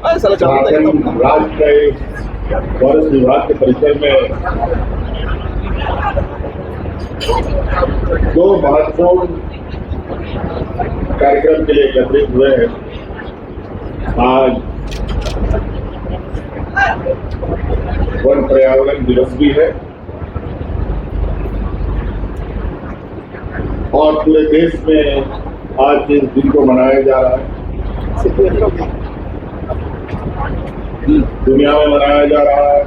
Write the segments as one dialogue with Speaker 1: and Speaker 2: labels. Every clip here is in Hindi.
Speaker 1: झारखंड राज्य के फॉरेस्ट विभाग के परिसर में दो महत्वपूर्ण कार्यक्रम के लिए एकत्रित हुए हैं। आज वन पर्यावरण दिवस भी है और पूरे देश में आज इस दिन को मनाया जा रहा है। दुनिया में मनाया जा रहा है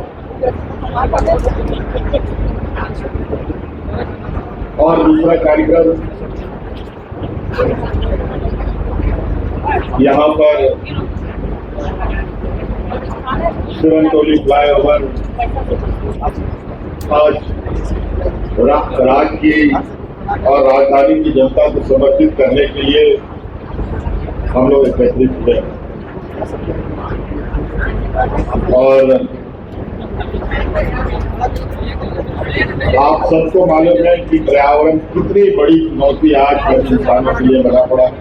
Speaker 1: और दूसरा कार्यक्रम यहाँ पर शिवनटोली फ्लाईओवर आज राज्य की और राजधानी की जनता को समर्पित करने के लिए हम लोग एकत्रित हुए और आप सबको मालूम है कि पर्यावरण कितनी बड़ी चुनौती आज इंसानों के लिए बना पड़ा है,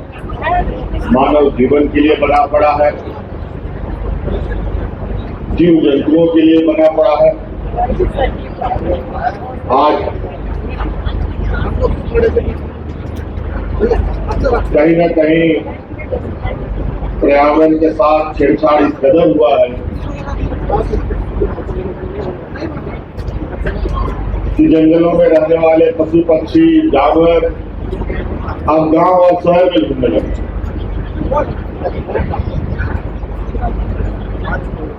Speaker 1: मानव जीवन के लिए बना पड़ा है, जीव जंतुओं के लिए बना पड़ा है। आज कहीं न कहीं पर्यावरण के साथ छेड़छाड़ इस कदर हुआ है कि जंगलों में रहने वाले पशु पक्षी जानवर अब गांव और शहर में घूमने लगे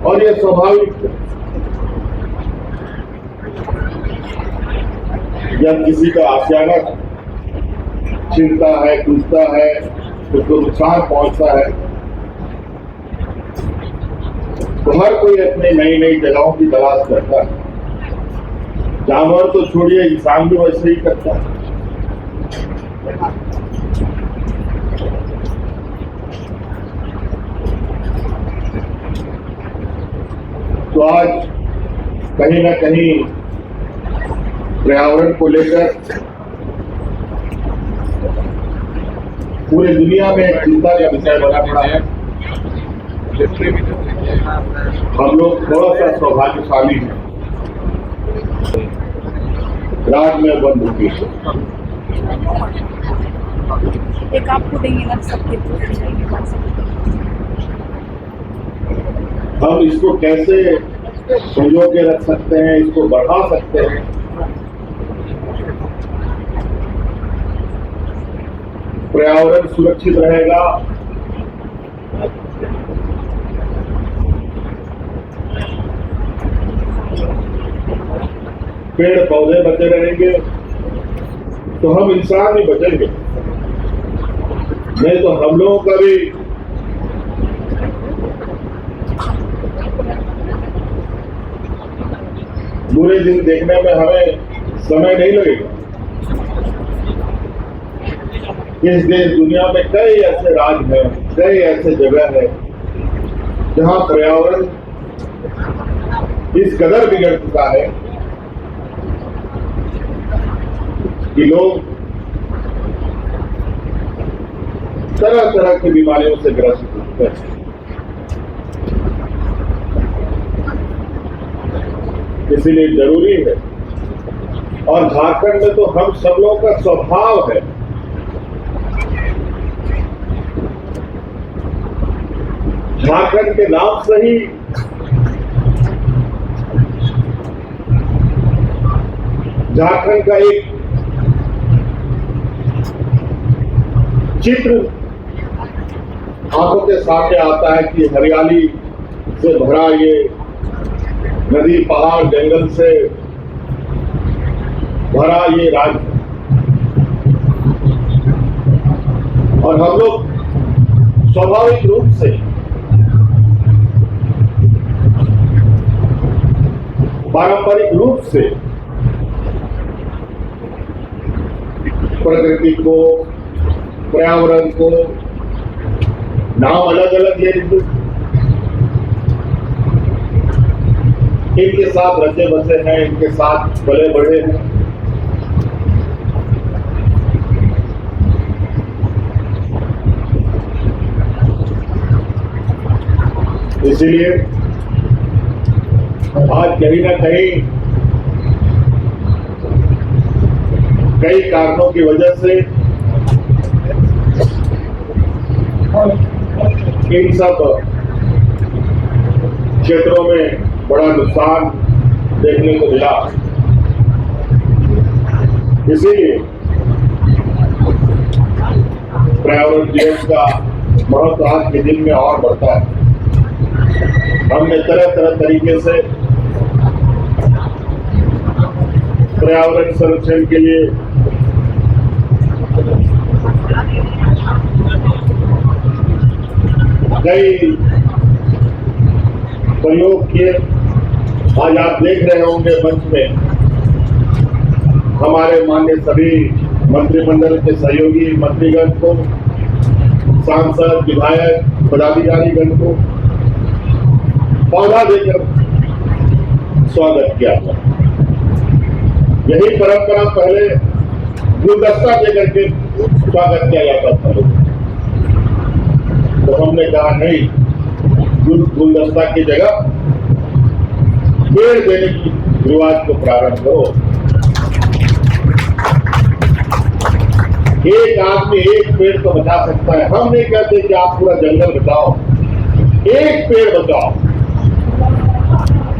Speaker 1: और ये स्वाभाविक है। जब किसी का आशियाना चिंता है, टूटता है, उसको नुकसान पहुंचता है तो हर कोई अपनी नई नई जगहों की तलाश करता है। जानवर तो छोड़िए, इंसान भी वैसे ही करता है। तो आज कहीं न कहीं पर्यावरण को लेकर पूरी दुनिया में चिंता का विषय बना पड़ा है। हम लोग थोड़ा सा सौभाग्यशाली हैं, राज में वन भूमि
Speaker 2: एक आपको देंगे ना सबके
Speaker 1: हम इसको कैसे संजो के रख सकते हैं, इसको बढ़ा सकते हैं। पर्यावरण सुरक्षित रहेगा पेड़ पौधे बचे रहेंगे तो हम इंसान भी बचेंगे, नहीं तो हम लोगों का भी बुरे दिन देखने में हमें समय नहीं लगेगा। इस देश दुनिया में कई ऐसे राज्य हैं, कई ऐसे जगह है जहां पर्यावरण इस कदर बिगड़ चुका है कि लोग तरह तरह की बीमारियों से ग्रसित होते हैं। इसीलिए जरूरी है और झारखंड में तो हम सब लोगों का स्वभाव है झारखंड के नाम से ही झारखंड का एक चित्र आंखों के सामने आता है कि हरियाली से भरा ये नदी, पहाड़, जंगल से भरा ये राज्य और हम लोग स्वाभाविक रूप से पारंपरिक रूप से प्रकृति को, पर्यावरण को नाम अलग अलग ले लीजिए, इनके साथ रचे बसे हैं, इनके साथ पले बढ़े हैं। इसीलिए आज कहीं ना कहीं कई कारणों की वजह से इन सब क्षेत्रों में बड़ा नुकसान देखने को मिला। इसीलिए पर्यावरण दिवस का महत्व आज के दिन में और बढ़ता है। हमने तरह तरह तरीके से पर्यावरण संरक्षण के लिए कई प्रयोग किए। आज आप देख रहे होंगे मंच में हमारे माननीय सभी मंत्रिमंडल के सहयोगी मंत्रीगण को, सांसद, विधायक, पदाधिकारीगण को पौधा देकर स्वागत किया था। यही परंपरा पहले गुलदस्ता देकर के स्वागत किया जाता था लोग। तो हमने कहा नहीं, गुलदस्ता की जगह पेड़ देने की रिवाज को प्रारंभ करो। एक आदमी एक पेड़ तो बचा सकता है। हम नहीं कहते कि आप पूरा जंगल बचाओ, एक पेड़ बचाओ,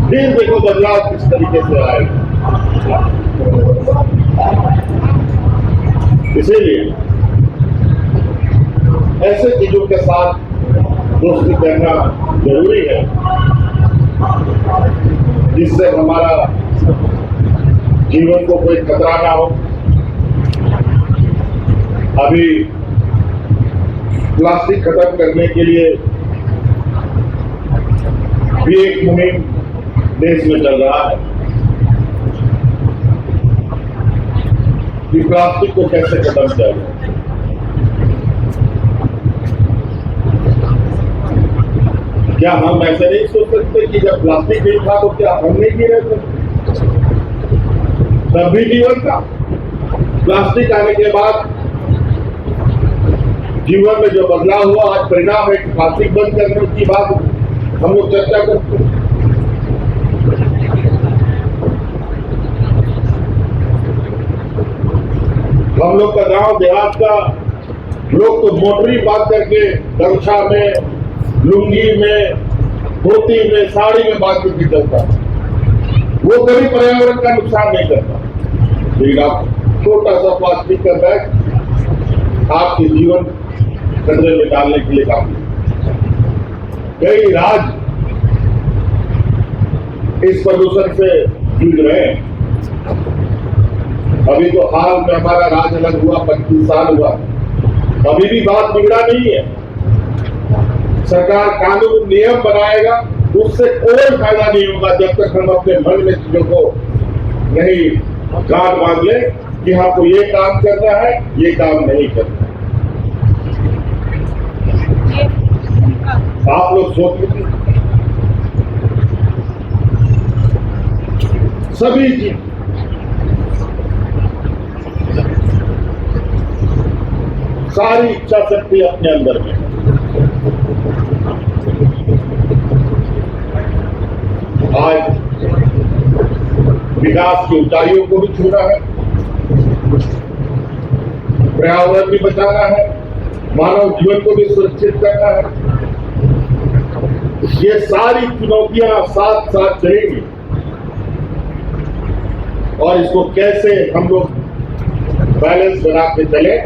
Speaker 1: फिर देखो बदलाव किस तरीके से आएगा। इसीलिए ऐसे चीजों के साथ दोस्ती करना जरूरी है, जिससे हमारा जीवन को कोई खतरा ना हो। अभी प्लास्टिक खत्म करने के लिए भी एक मुहिम देश में चल रहा है कि प्लास्टिक को कैसे खत्म किया जाए। क्या हम ऐसे नहीं सोच सकते कि जब प्लास्टिक नहीं था तो क्या हम नहीं जी रहे थे? तब भी जीवन था। प्लास्टिक आने के बाद जीवन में जो बदलाव हुआ, आज परिणाम है। प्लास्टिक बंद करने की बात हम लोग चर्चा करते हैं। हम लोग का गांव देहात का लोग तो मोटरी बांध करके गमछा में, लुंगी में, धोती में, साड़ी में बांध के चलता है। वो कभी पर्यावरण का नुकसान नहीं करता। लेकिन आप छोटा सा प्लास्टिक का बैग आपके जीवन खतरे में डालने के लिए काफी। कई राज्य इस प्रदूषण से जूझ रहे हैं। अभी तो हाल में हमारा राज्य अलग हुआ, 25 साल हुआ, अभी भी बात बिगड़ा नहीं है। सरकार कानून नियम बनाएगा, उससे कोई फायदा नहीं होगा जब तक हम अपने मन में चीजों को नहीं गांठ बांध ले कि हमको ये काम करना है, ये काम नहीं करना। आप लोग सोच लीजिए, सभी चीज सारी इच्छा शक्ति अपने अंदर में। आज विकास की ऊंचाइयों को भी छूना है, पर्यावरण भी बचाना है, मानव जीवन को भी सुरक्षित करना है। ये सारी चुनौतियां साथ साथ चलेंगी और इसको कैसे हम लोग बैलेंस बना के चले,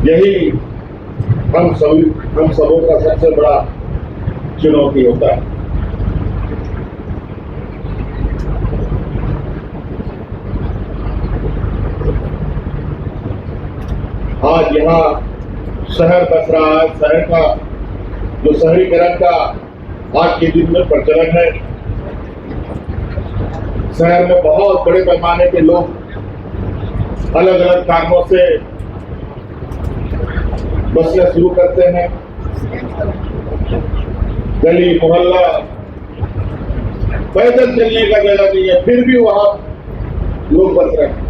Speaker 1: यही हम सबों का सबसे बड़ा चुनौती होता है। आज यहाँ शहर बस रहा है, शहर का जो शहरीकरण का आज के दिन में प्रचलन है। शहर में बहुत बड़े पैमाने के लोग अलग अलग कारणों से बसना शुरू करते हैं। गली मोहल्ला पैदल चलने का जगह नहीं है, फिर भी वहां लोग बस रहे हैं।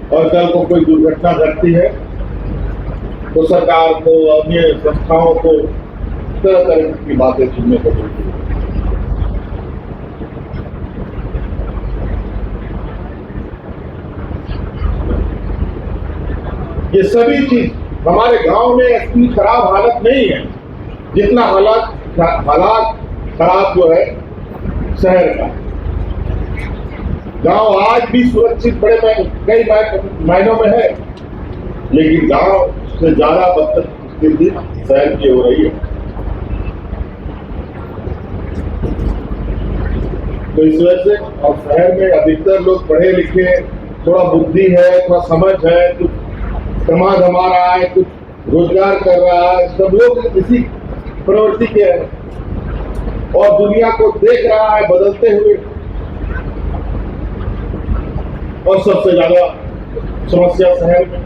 Speaker 1: और कल को कोई दुर्घटना घटती है तो सरकार को, अन्य संस्थाओं को तरह तरह की बातें सुनने को मिलती है। ये सभी चीज हमारे गांव में इतनी खराब हालत नहीं है जितना हालात खराब जो है शहर का। गांव आज भी सुरक्षित कई मायनों में है, लेकिन गांव से ज्यादा बदतर स्थिति शहर की हो रही है। तो इस वजह से और शहर में अधिकतर लोग पढ़े लिखे, थोड़ा बुद्धि है, थोड़ा समझ है, कुछ कमा धमा रहा है, कुछ रोजगार कर रहा है, सब लोग इसी प्रवृत्ति के हैं और दुनिया को देख रहा है बदलते हुए। और सबसे ज्यादा समस्या शहर में।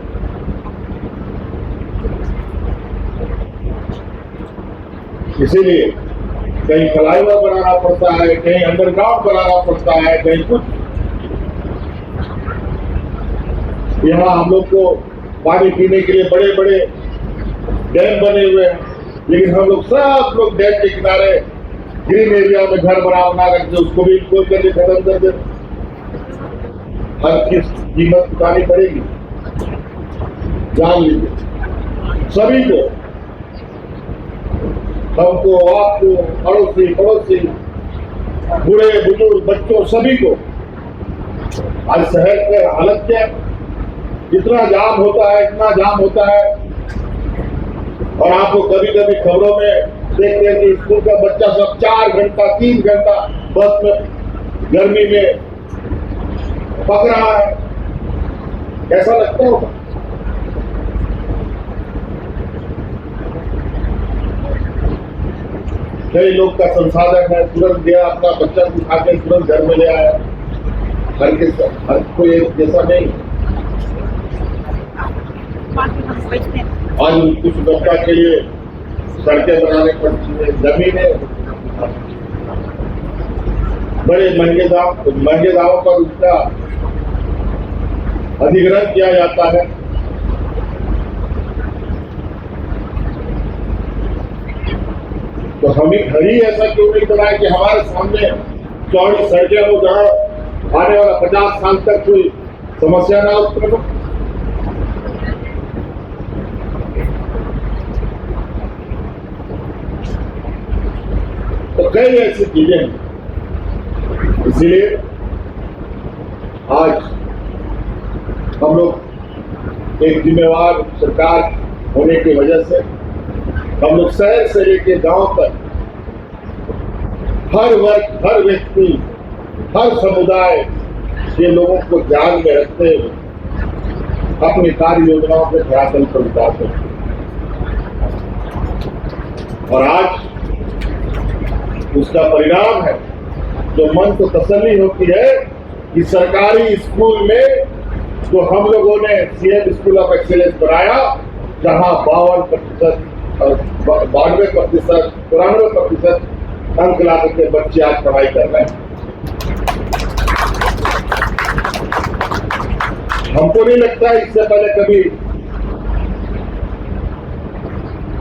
Speaker 1: इसीलिए कहीं फ्लाईओवर बनाना पड़ता है, कहीं अंडरग्राउंड बनाना पड़ता है, कहीं कुछ। यहाँ हम लोग को पानी पीने के लिए बड़े बड़े डैम बने हुए हैं, लेकिन हम लोग सब लोग डैम के किनारे ग्रीन एरिया में घर बना करके उसको भी खोल करके खत्म कर देते। हर चीज कीमत चुकानी पड़ेगी, जान लीजिए सभी को, हमको, आपको, पड़ोसी, बूढ़े बुजुर्ग, बच्चों, सभी को। आज शहर की हालत क्या है, इतना जाम होता है, इतना जाम होता है। और आपको कभी कभी खबरों में देखते हैं कि स्कूल का बच्चा सब 4 घंटा 3 घंटा बस में गर्मी में पक रहा है। कैसा लगता होगा? कई लोग का संसाधन है, तुरंत गया अपना बच्चा को उठा के तुरंत घर में ले आया। हर कोई एक जैसा नहीं। आज कुछ बच्चा के लिए सड़कें बनाने पड़ती है, जमीनें बड़े महंगे दामों पर उसका अधिग्रहण किया जाता है। तो हमें घर ही ऐसा क्यों नहीं बनाए कि हमारे सामने चौड़ी सड़कें हो, जहाँ आने वाला 50 साल तक कोई समस्या ना उत्पन्न हो। तो कई ऐसी चीजें हैं। इसीलिए आज हम लोग एक जिम्मेवार सरकार होने की वजह से हम लोग शहर से लेकर गांव तक हर वर्ग, हर व्यक्ति, हर समुदाय के लोगों को ध्यान में रखते हुए अपनी कार्य योजनाओं के धरातल पर उतारते हैं। और आज उसका परिणाम है जो मन को तसल्ली होती है कि सरकारी स्कूल में जो हम लोगों ने सीएम स्कूल ऑफ एक्सीलेंस बनाया, जहां 52% और 92%, 93% अंक ला करके बच्चे आज पढ़ाई कर रहे हैं। हमको नहीं लगता इससे पहले कभी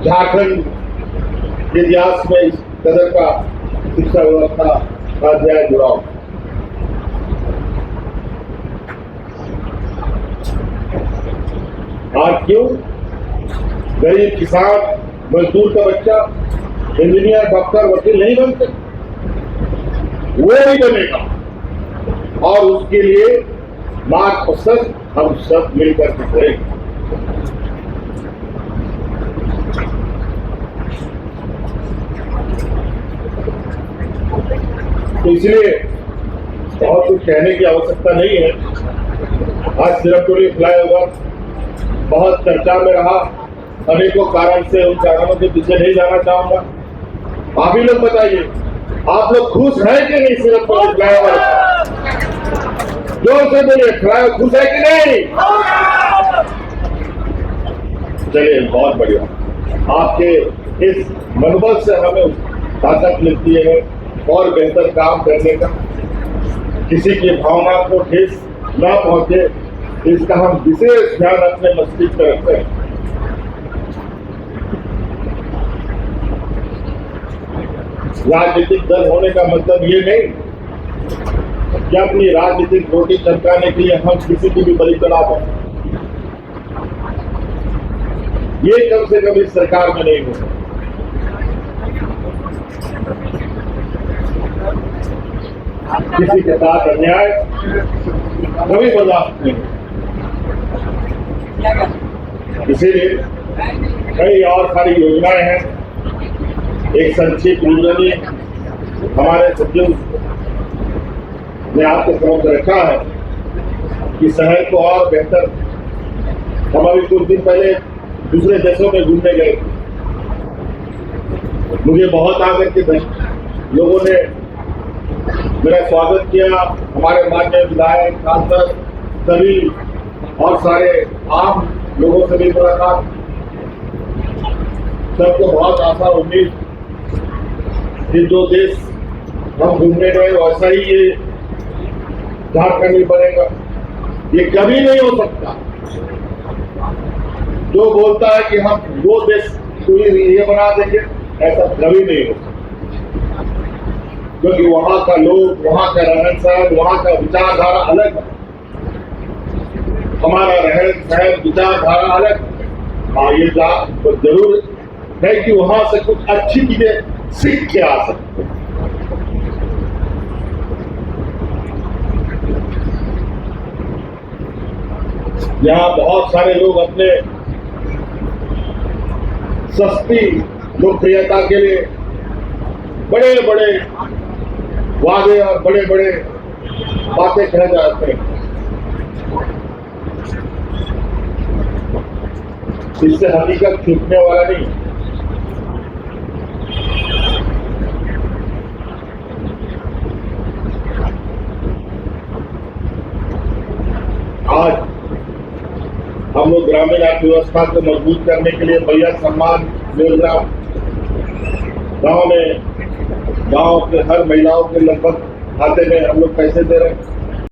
Speaker 1: झारखंड के इतिहास में इस कदर का शिक्षा व्यवस्था का अध्याय जुड़ा हो। आज क्यों गरीब किसान, मजदूर का बच्चा इंजीनियर, डॉक्टर, वकील नहीं बनते? वो ही बनेगा और उसके लिए मार्ग पसंद हम सब मिलकर के करेंगे। तो इसलिए बहुत कुछ कहने की आवश्यकता नहीं है। आज सिरमपुरी फ्लाईओवर बहुत चर्चा में रहा, अनेकों कारण से उन कारणों के पीछे नहीं जाना चाहूंगा। आप ही लोग बताइए, आप लोग खुश हैं कि नहीं सिरमपुरी फ्लाईओवर? जोर से बोलिए, फ्लाईओवर खुश है कि नहीं? चलिए, बहुत बढ़िया। आपके इस मनोबल से हमें ताकत मिलती है और बेहतर काम करने का। किसी की भावना को ठेस न पहुंचे, इसका हम विशेष ध्यान अपने मस्तिष्क में रखते हैं। राजनीतिक दल होने का मतलब ये नहीं कि अपनी राजनीतिक रोटी चमकाने के लिए हम किसी की भी बलि चढ़ा दें। ये कम से कम इस सरकार में नहीं होगा। किसी के साथ अन्याय कभी बर्दाश्त नहीं। इसीलिए कई और सारी योजनाएं हैं। एक संक्षिप्त योजना हमारे सचिव ने आपके समक्ष रखा है कि शहर को और बेहतर। हम अभी कुछ दिन पहले दूसरे देशों में घूमने गए। मुझे बहुत आकर के लोगों ने मेरा स्वागत किया। हमारे माननीय विधायक, सांसद, सभी और सारे आम लोगों से भी मुलाकात। सबको बहुत आशा उम्मीद कि जो देश हम घूमने गए वैसा ही ये झारखंड में बनेगा। ये कभी नहीं हो सकता। जो बोलता है कि हम वो देश पूरी ये बना देंगे, ऐसा कभी नहीं हो सकता। क्योंकि वहां का लोग, वहां का रहन सहन, वहां का विचारधारा अलग है। हमारा रहन सहन, विचारधारा अलग। हाँ, ये तो जरूर है कि वहां से कुछ अच्छी चीजें सीख के आ सकते हैं। यहाँ बहुत सारे लोग अपने सस्ती लोकप्रियता के लिए बड़े बड़े वादे और बड़े बड़े बातें कह जाते हैं। इससे हकीकत छूटने वाला नहीं। आज हम लोग ग्रामीण अर्थव्यवस्था को मजबूत करने के लिए भैया सम्मान योजना गांव के हर महिलाओं के लगभग खाते में हम लोग पैसे दे रहे हैं।